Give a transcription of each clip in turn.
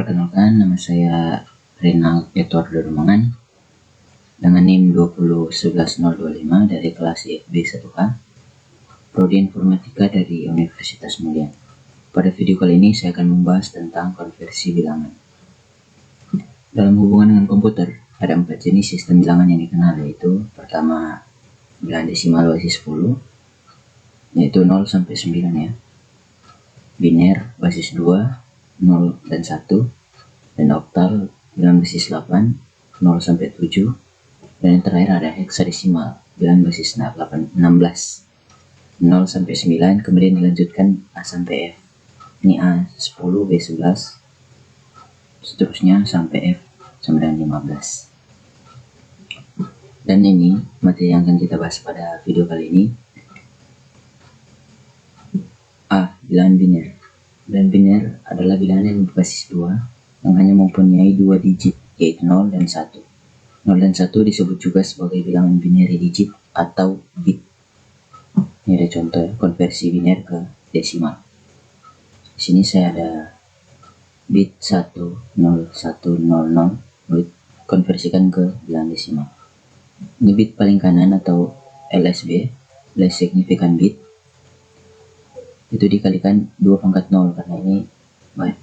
Perkenalkan, nama saya Renald Edward Dorumangan dengan NIM 2011025 dari kelas IFB 1K, Prodi Informatika dari Universitas Mulia. Pada video kali ini saya akan membahas tentang konversi bilangan. Dalam hubungan dengan komputer, ada 4 jenis sistem bilangan yang dikenal, yaitu pertama bilangan desimal basis 10, yaitu 0 sampai 9 ya. Biner basis 2, 0 dan 1, dan oktal bilangan basis 8, 0 sampai 7, dan yang terakhir ada heksadesimal bilangan basis 16, 0 sampai 9, kemudian dilanjutkan A sampai F. Ini A10, B11, seterusnya sampai F sampai dengan 15. Dan ini materi yang akan kita bahas pada video kali ini. A. Bilangan biner. Bilangan biner adalah bilangan yang berbasis 2 yang hanya mempunyai 2 digit, yaitu 0 dan 1. 0 dan 1 disebut juga sebagai bilangan binary digit atau bit. Ini ada contoh ya, konversi biner ke desimal. Di sini saya ada bit 10100 konversikan ke bilangan desimal. Ini bit paling kanan atau LSB, less significant bit, itu dikalikan 2 pangkat 0 karena ini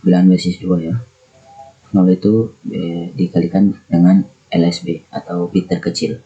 bilangan basis 2 ya. 0 itu dikalikan dengan LSB atau bit terkecil.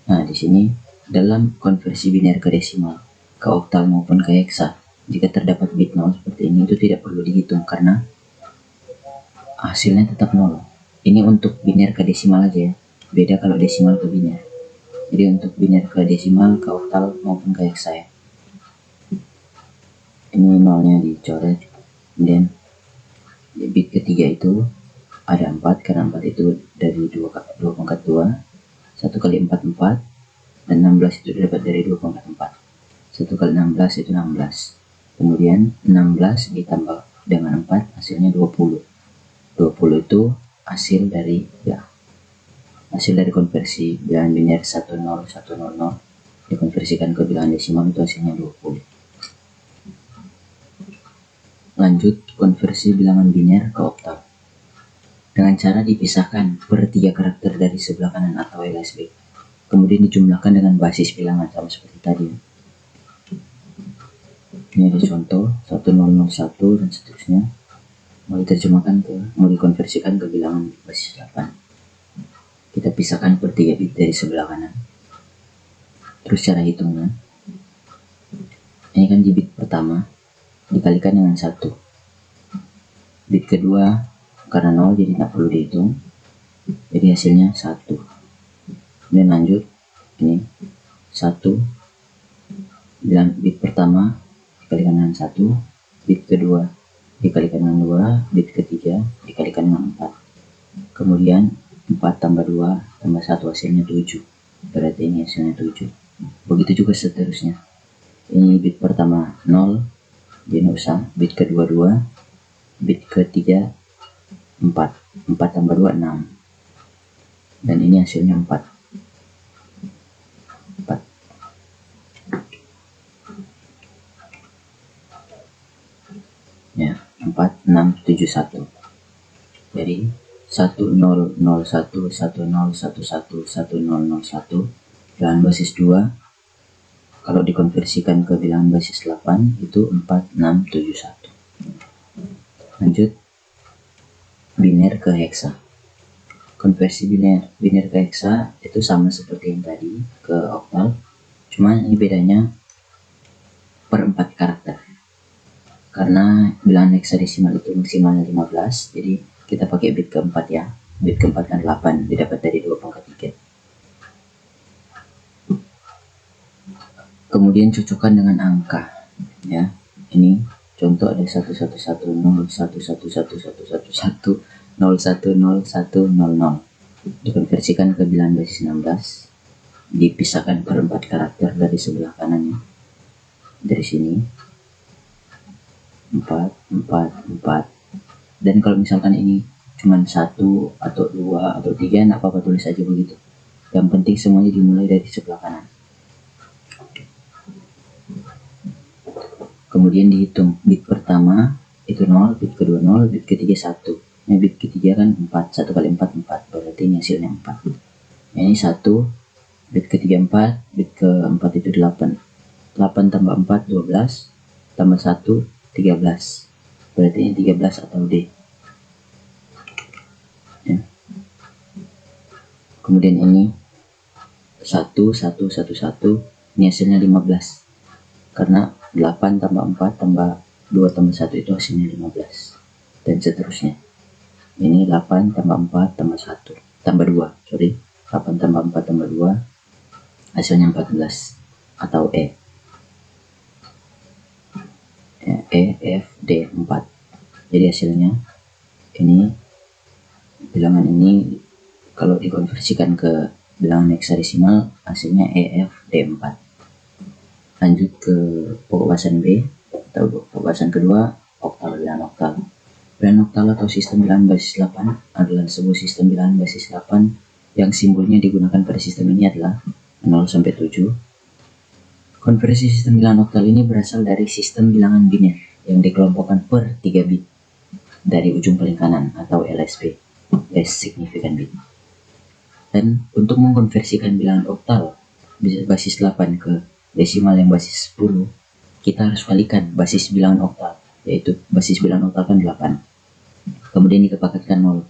Nah, di sini dalam konversi biner ke desimal, ke oktal maupun ke heksa, jika terdapat bit 0 seperti ini, itu tidak perlu dihitung karena hasilnya tetap 0. Ini untuk biner ke desimal aja ya. Beda kalau desimal ke biner. Jadi untuk biner ke desimal, ke oktal maupun ke heksa ya. Ini nolnya dicoret, dan di bit ketiga itu ada 4 karena 4 itu dari 2 pangkat 2, 1 kali 4 4, dan 16 itu dapat dari 2 pangkat 4. 1 kali 16 itu 16, kemudian 16 ditambah dengan 4 hasilnya 20. 20 itu hasil dari konversi bilangan biner 10100 dikonversikan ke bilangan desimal, itu hasilnya 20. Lanjut, konversi bilangan biner ke oktal dengan cara dipisahkan per 3 karakter dari sebelah kanan atau LSB, kemudian dijumlahkan dengan basis bilangan sama seperti tadi. Ini ada contoh 1001 dan seterusnya, mau dikonversikan ke bilangan basis 8. Kita pisahkan per 3 bit dari sebelah kanan. Terus cara hitungnya, ini kan di bit pertama dikalikan dengan 1. Bit kedua karena 0 jadi tidak perlu dihitung, jadi hasilnya 1. Kemudian lanjut, ini 1 bilang bit pertama dikalikan dengan 1, bit kedua dikalikan dengan 2, bit ketiga dikalikan dengan 4. Kemudian 4 tambah 2 tambah 1 hasilnya 7. Berarti ini hasilnya 7. Begitu juga seterusnya. Ini bit pertama 0, jadi usah. Bit kedua 2, bit ketiga 4. 4 tambah 2 6. Dan ini hasilnya 4. Ya, 4 6 7 1. Jadi 1001 1011 1001 bilangan basis 2 kalau dikonversikan ke bilangan basis 8 itu 4671. Lanjut, biner ke heksa. Konversi biner ke heksa itu sama seperti yang tadi ke oktal, cuma ini bedanya per 4 karakter. Karena bilangan heksadesimal itu maksimalnya 15, jadi kita pakai bit keempat ya. Bit keempat kan 8, didapat dari 2 pangkat 3. Kemudian cocokkan dengan angka ya. Ini contoh ada 1110 111111 010100 dikonversikan ke bilangan basis 16, dipisahkan per 4 karakter dari sebelah kanannya. Dari sini 4 4 4. Dan kalau misalkan ini cuma 1 atau 2 atau 3, enggak apa-apa, tulis aja begitu. Yang penting semuanya dimulai dari sebelah kanan. Kemudian dihitung bit pertama itu 0, bit kedua 0, bit ketiga 1. Nah, bit ketiga kan 4, 1 kali 4 4, berarti ini hasilnya 4. Nah, ini 1, bit ketiga 4, bit keempat itu 8. 8 tambah 4 12, tambah 1 13. Berarti ini 13 atau D. Ya. Kemudian ini 1 1 1 1, ini hasilnya 15. Karena 8 tambah 4 tambah 2 tambah 1 itu hasilnya 15. Dan seterusnya. Ini 8 tambah 4 tambah 1 tambah 2, 8 tambah 4 tambah 2 hasilnya 14 atau E. Ya, E, F, D 4. Jadi hasilnya ini bilangan ini kalau dikonversikan ke bilangan heksadesimal hasilnya E, F, D 4. Lanjut ke pokok bahasan B atau pokok bahasan kedua, oktal bilangan oktal. Bilangan oktal atau sistem bilangan basis 8 adalah sebuah sistem bilangan basis 8 yang simbolnya digunakan pada sistem ini adalah 0 sampai 7. Konversi sistem bilangan oktal ini berasal dari sistem bilangan biner yang dikelompokkan per 3 bit dari ujung paling kanan atau LSB, Least Significant Bit. Dan untuk mengkonversikan bilangan oktal basis 8 ke desimal yang basis 10, kita harus kalikan basis bilangan oktal, yaitu basis bilangan oktal kan 8. Kemudian dikepakatkan 0.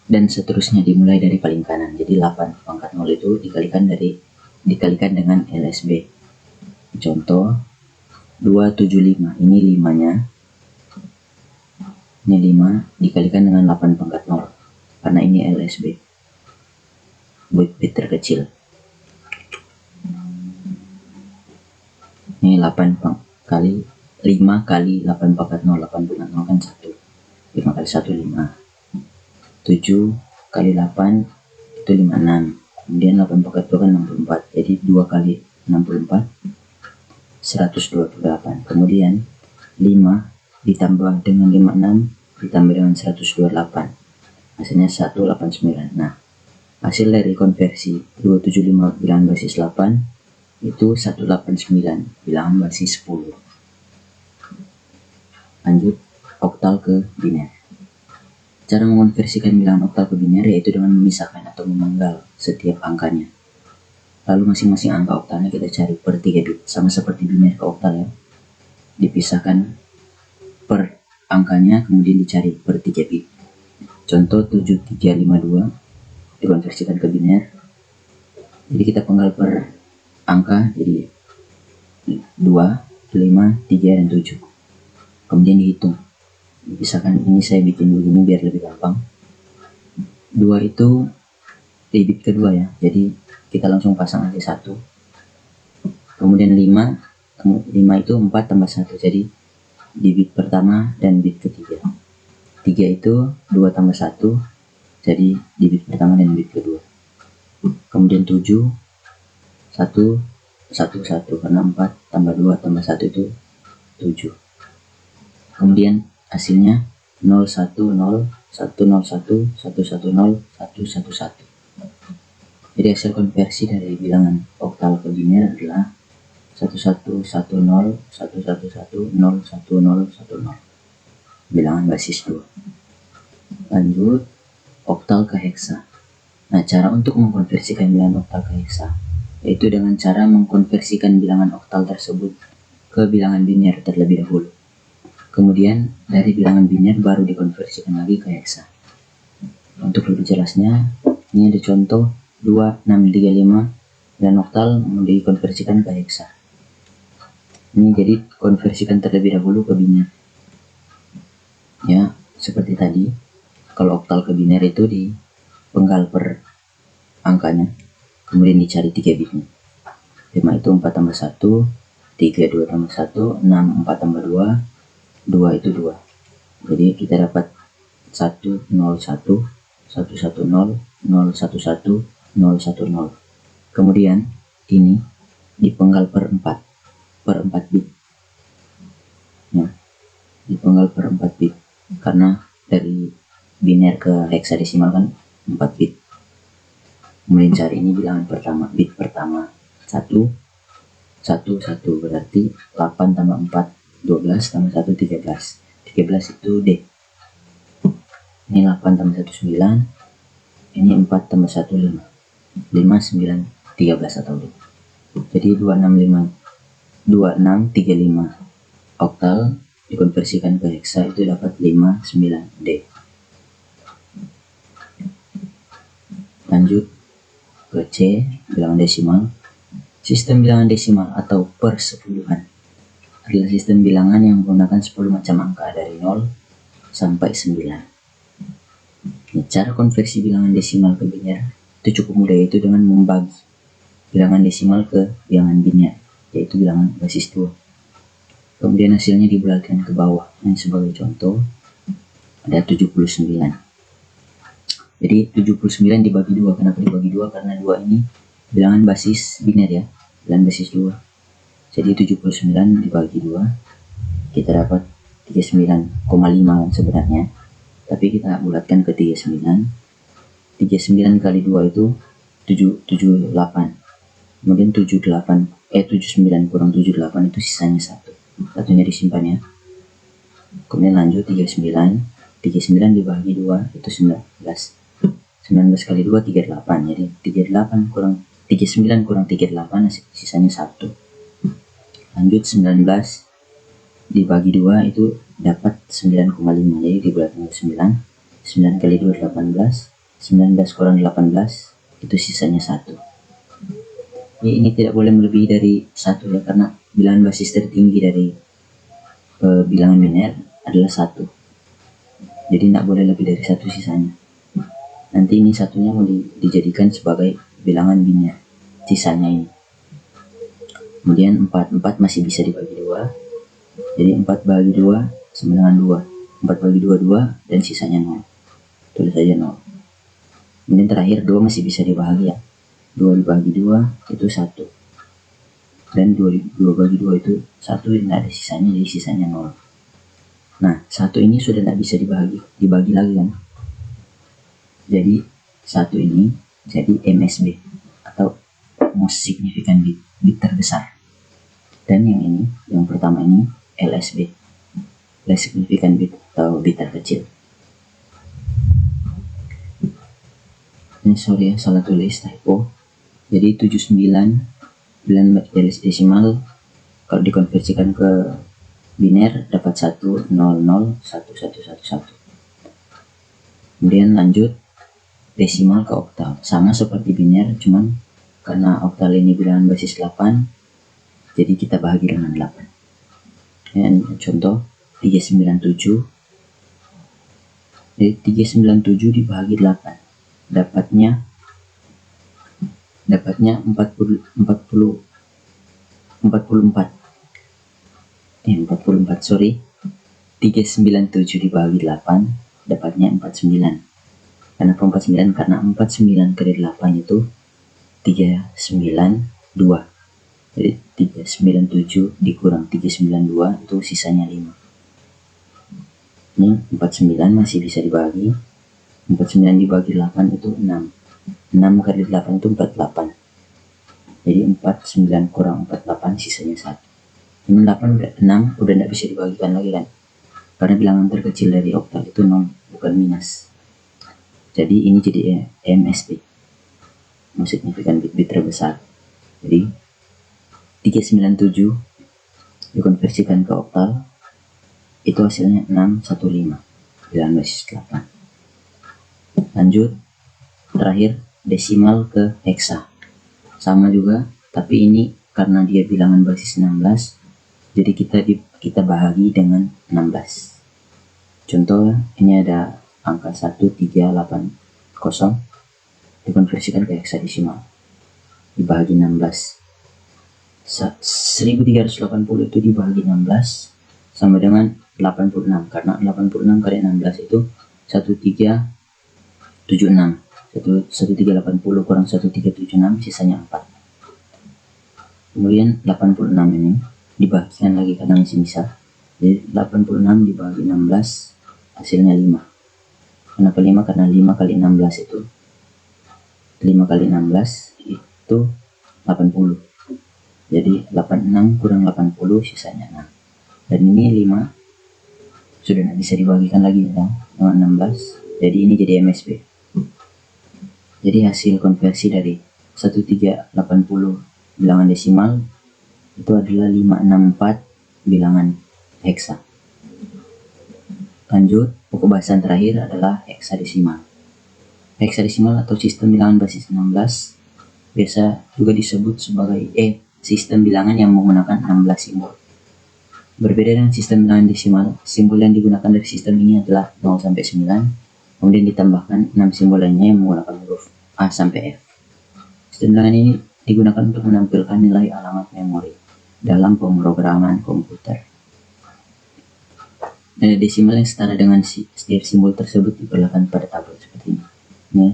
Dan seterusnya dimulai dari paling kanan. Jadi 8 pangkat 0 itu dikalikan dengan LSB. Contoh 275, ini 5-nya. Ini 5 dikalikan dengan 8 pangkat 0. Karena ini LSB. Bit terkecil. Ini 5 kali 8 pangkat 0. 8 pangkat 0 kan 1. 5 kali 1 5. 7 kali 8 itu 56. Kemudian 8 pangkat 2 kan 64. Jadi 2 kali 64 128. Kemudian 5 ditambah dengan 56 ditambah dengan 128. Hasilnya 189. Nah, hasil dari konversi 275 bilangan basis 8 itu 189 bilangan basis 10. Lanjut oktal ke biner. Cara mengonversikan bilangan oktal ke biner yaitu dengan memisahkan atau memenggal setiap angkanya. Lalu masing-masing angka oktalnya kita cari per 3 bit, sama seperti biner ke oktal ya. Dipisahkan per angkanya kemudian dicari per 3 bit. Contoh 7352 dikonversikan ke biner. Jadi kita penggal per angka jadi 2, 5, 3, dan 7. Kemudian dihitung. Misalkan ini saya bikin begini biar lebih gampang. 2 itu di bit kedua ya. Jadi kita langsung pasang aja 1. Kemudian 5 itu 4 tambah 1. Jadi di bit pertama dan bit ketiga. 3 itu 2 tambah 1. Jadi di bit pertama dan bit kedua. Kemudian 7 1 1 karena 4 tambah 2 tambah 1 itu 7. Kemudian hasilnya 0 1 0 1 0 1 1 1 0 1 1 1. Jadi hasil konversi dari bilangan oktal ke biner adalah 1 1 1 0 1 1 1 0 1 0 1 0. Bilangan basis 2. Lanjut oktal ke heksa. Nah, cara untuk mengkonversikan bilangan oktal ke heksa yaitu dengan cara mengkonversikan bilangan oktal tersebut ke bilangan biner terlebih dahulu. Kemudian dari bilangan biner baru dikonversikan lagi ke heksa. Untuk lebih jelasnya, ini ada contoh 2 6 3 5 dan oktal mau dikonversikan ke heksa. Ini jadi konversikan terlebih dahulu ke biner. Ya, seperti tadi. Kalau oktal ke biner itu dipenggal per angkanya. Kemudian dicari 3 bitnya. 5 itu 4 tambah 1, 3 2 tambah 1, 6 4 tambah 2, 2 itu 2. Jadi kita dapat 1 0 1 1 1 0 0 1 1 0 1 0. Kemudian ini dipenggal per 4 bit. Ya, dipenggal per 4 bit karena dari biner ke heksadesimal kan 4 bit. Kemudian cari ini bilangan pertama, bit pertama 1 1 1, berarti 8 tambah 4 12 tambah 1 13. 13 itu D. Ini 8 tambah 1 9. Ini 4 tambah 1 5. 5 9 13 atau D. Jadi 2635 oktal dikonversikan ke heksa itu dapat 59D. Lanjut ke C, bilangan desimal. Sistem bilangan desimal atau persepuluhan adalah sistem bilangan yang menggunakan 10 macam angka dari 0 sampai 9. Nah, cara konversi bilangan desimal ke biner itu cukup mudah, yaitu dengan membagi bilangan desimal ke bilangan biner, yaitu bilangan basis 2. Kemudian hasilnya dibulatkan ke bawah. Yang sebagai contoh ada 79. Jadi 79 dibagi 2. Kenapa dibagi 2? Karena 2 ini bilangan basis biner ya, bilangan basis 2. Jadi 79 dibagi 2 kita dapat 39,5 sebenarnya, tapi kita bulatkan ke 39. 39 kali 2 itu 78. Kemudian 79 kurang 78 itu sisanya 1. Satunya disimpan ya. Kemudian lanjut 39 dibagi 2 itu 19. 19 kali 2 38. Jadi 39 kurang 38 sisanya 1. Lanjut 19 dibagi 2 itu dapat 9,5. Jadi dibulatkan ke 9. 9 kali 2 18. 19 kurang 18 itu sisanya 1. Ini tidak boleh melebihi dari 1 ya, karena bilangan basis tertinggi dari bilangan biner adalah 1. Jadi tidak boleh lebih dari 1 sisanya. Nanti ini satunya mau dijadikan sebagai bilangan biner, sisanya ini. Kemudian 4 masih bisa dibagi 2. Jadi 4 bagi 2 sama dengan 2. 4 bagi 2 2 dan sisanya 0. Tulis saja 0. Kemudian terakhir 2 masih bisa dibagi ya. 2 dibagi 2 itu 1. Dan 2 bagi 2 itu 1, tidak ada sisanya, jadi sisanya 0. Nah, 1 ini sudah tidak bisa dibagi lagi kan. Jadi 1 ini jadi MSB atau most significant bit terbesar. Dan yang pertama ini LSB, less significant bit atau bit terkecil. Ini sorry ya, salah tulis, typo. Jadi 79 bilangan desimal kalau dikonversikan ke biner dapat 1 0 0 1 1 1 1 1. Kemudian lanjut desimal ke oktal, sama seperti biner, cuman karena oktal ini bilangan basis 8 jadi kita bahagi dengan 8. Dan contoh 397. Jadi 397 dibagi 8 dapatnya 44, sorry. 397 dibagi 8 dapatnya 49. Kenapa 49? Karena 49 kali 8 itu 392. Jadi 397 dikurang 392 itu sisanya 5. Ini 49 masih bisa dibagi. 49 dibagi 8 itu 6. 6 kali 8 itu 48. Jadi 49 kurang 48 sisanya 1. Ini 6 udah tidak bisa dibagikan lagi kan, karena bilangan terkecil dari oktal itu 0, bukan minus. Jadi ini jadi MSB, most significant bit terbesar. Jadi 397 dikonversikan ke oktal itu hasilnya 615 bilangan basis 8. Lanjut terakhir desimal ke heksa, sama juga, tapi ini karena dia bilangan basis 16 jadi kita bahagi dengan 16. Contoh ini ada angka 1380 dikonversikan ke heksadesimal dibagi 16. 1380 itu dibagi 16 sama dengan 86, karena 86 kali 16 itu 1376. 1380 kurang 1376 sisanya 4. Kemudian 86 ini dibagikan lagi karena masih bisa. Jadi 86 dibagi 16 hasilnya 5. Kenapa 5? Karena 5 kali 16 itu 5 kali 16 itu 80. Jadi 86 kurang 80 sisanya 6. dan ini 5 sudah tidak bisa dibagikan lagi ya, dengan 16, jadi ini jadi MSB. Jadi hasil konversi dari 1380 bilangan desimal itu adalah 564 bilangan heksa. Lanjut, pokok bahasan terakhir adalah heksadesimal. Heksadesimal atau sistem bilangan basis 16 biasa juga disebut sebagai sistem bilangan yang menggunakan 16 simbol. Berbeda dengan sistem bilangan desimal, simbol yang digunakan dari sistem ini adalah 0 sampai 9, kemudian ditambahkan 6 simbol lainnya yang menggunakan huruf A sampai F. Sistem bilangan ini digunakan untuk menampilkan nilai alamat memori dalam pemrograman komputer. Nilai desimal yang setara dengan setiap simbol tersebut diperlihatkan pada tabel seperti ini. Ini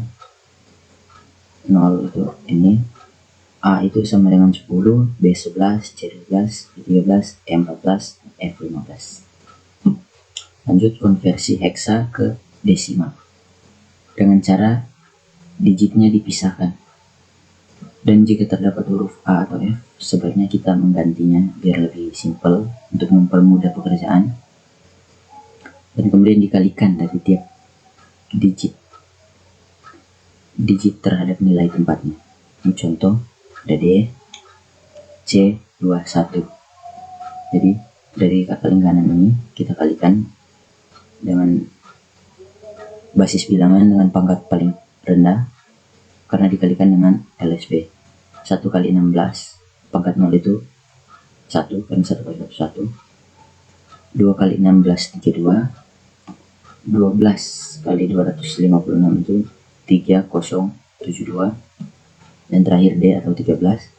0 itu ini, A itu sama dengan 10, B 11, C 12, B 13, E 14, F 15. Lanjut, konversi heksa ke desimal dengan cara digitnya dipisahkan. Dan jika terdapat huruf A atau F, sebaiknya kita menggantinya biar lebih simpel untuk mempermudah pekerjaan. Dan kemudian dikalikan dari tiap digit terhadap nilai tempatnya. Ini contoh, ada D, C, 2, 1. Jadi dari kakak lingkaran ini kita kalikan dengan basis bilangan dengan pangkat paling rendah karena dikalikan dengan LSB. 1 kali 16, pangkat 0 itu 1, kan 1 kali 1, 1. 2 kali 16, 32. 12 kali 256 itu 3072. Dan terakhir D atau 13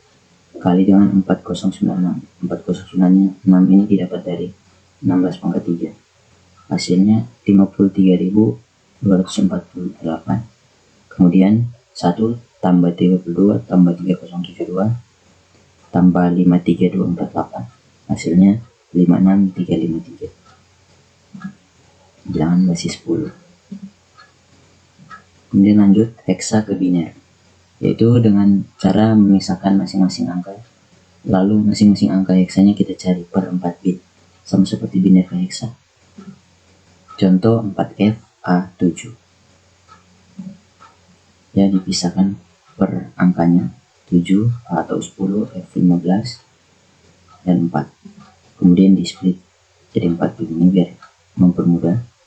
kali dengan 4096. 4096 ini didapat dari 16 pangkat 3. Hasilnya 53.248. Kemudian 1 tambah 32 tambah 3072 tambah 53248. Hasilnya 56353. Bilangan basis 10. Kemudian lanjut heksa ke biner, yaitu dengan cara memisahkan masing-masing angka, lalu masing-masing angka heksanya kita cari per 4 bit, sama seperti biner ke heksa. Contoh 4F-A7 ya, dipisahkan per angkanya 7 atau 10, F15 dan 4, kemudian di split jadi 4 bit ini biar mempermudah.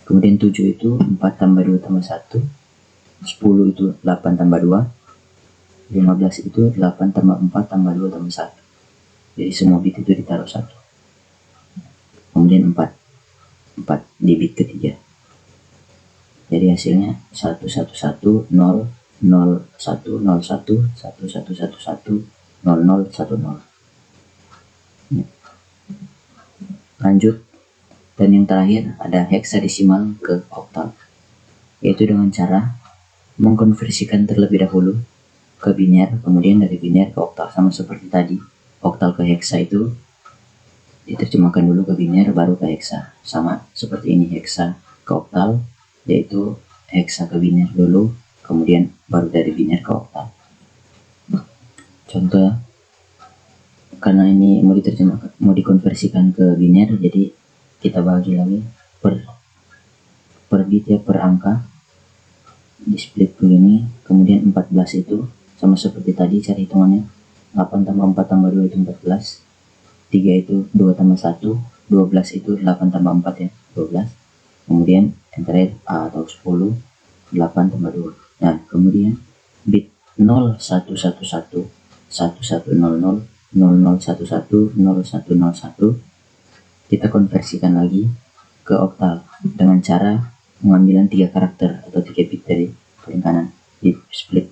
Kemudian 7 itu 4 tambah 2 tambah 1, 10 itu 8 tambah 2, 15 itu 8 tambah 4 tambah 2 tambah 1. Jadi semua bit itu ditaruh 1. Kemudian 4 di bit ketiga. Jadi hasilnya 111 0 0 1 0 1 1 1 1 1 0 0 1 0. Lanjut, dan yang terakhir ada heksadesimal ke oktal, yaitu dengan cara mengkonversikan terlebih dahulu ke biner, kemudian dari biner ke oktal, sama seperti tadi. Oktal ke heksa itu diterjemahkan dulu ke biner baru ke heksa, sama seperti ini. Heksa ke oktal yaitu heksa ke biner dulu, kemudian baru dari biner ke oktal. Contoh, karena ini mau diterjemahkan, mau dikonversikan ke biner, jadi kita bagi lagi per bit ya, per angka, di split begini. Kemudian 14 itu sama seperti tadi, cari hitungannya 8 tambah 4 tambah 2 itu 14, 3 itu 2 tambah 1, 12 itu 8 tambah 4 ya, 12. Kemudian yang terakhir A atau 10, 8 tambah 2. Nah, kemudian bit 0111 1100 0011 0101 kita konversikan lagi ke oktal dengan cara mengambil 3 karakter atau 3 bit dari paling kanan, di split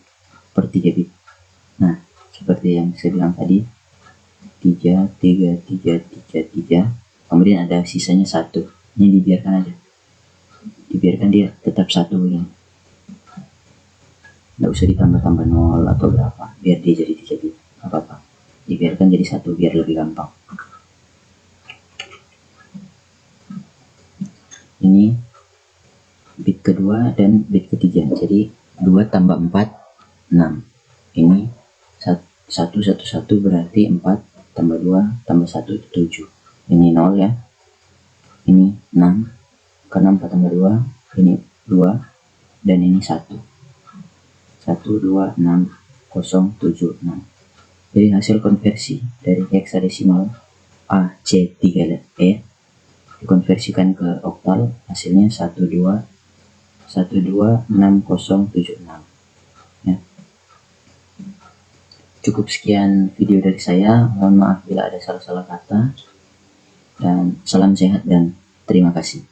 per 3 bit. Nah, seperti yang saya bilang tadi, 3 3 3 3 3, kemudian ada sisanya 1. Ini dibiarkan aja, dibiarkan dia tetap 1 begini, nggak usah ditambah-tambah 0 atau berapa, biar dia jadi 3 bit, apa-apa, dibiarkan jadi 1 biar lebih gampang. Ini bit kedua dan bit ketiga, jadi 2 tambah 4 6. Ini 1 1 1 berarti 4 tambah 2 tambah 1 itu 7. ini 0 ya, ini 6 karena 4 tambah 2, ini 2, dan ini 1. 1, 2, 6, 0, 7, 6. Jadi hasil konversi dari heksadesimal AC3E dikonversikan ke oktal, hasilnya 126076 ya. Cukup sekian video dari saya, mohon maaf bila ada salah-salah kata, dan salam sehat dan terima kasih.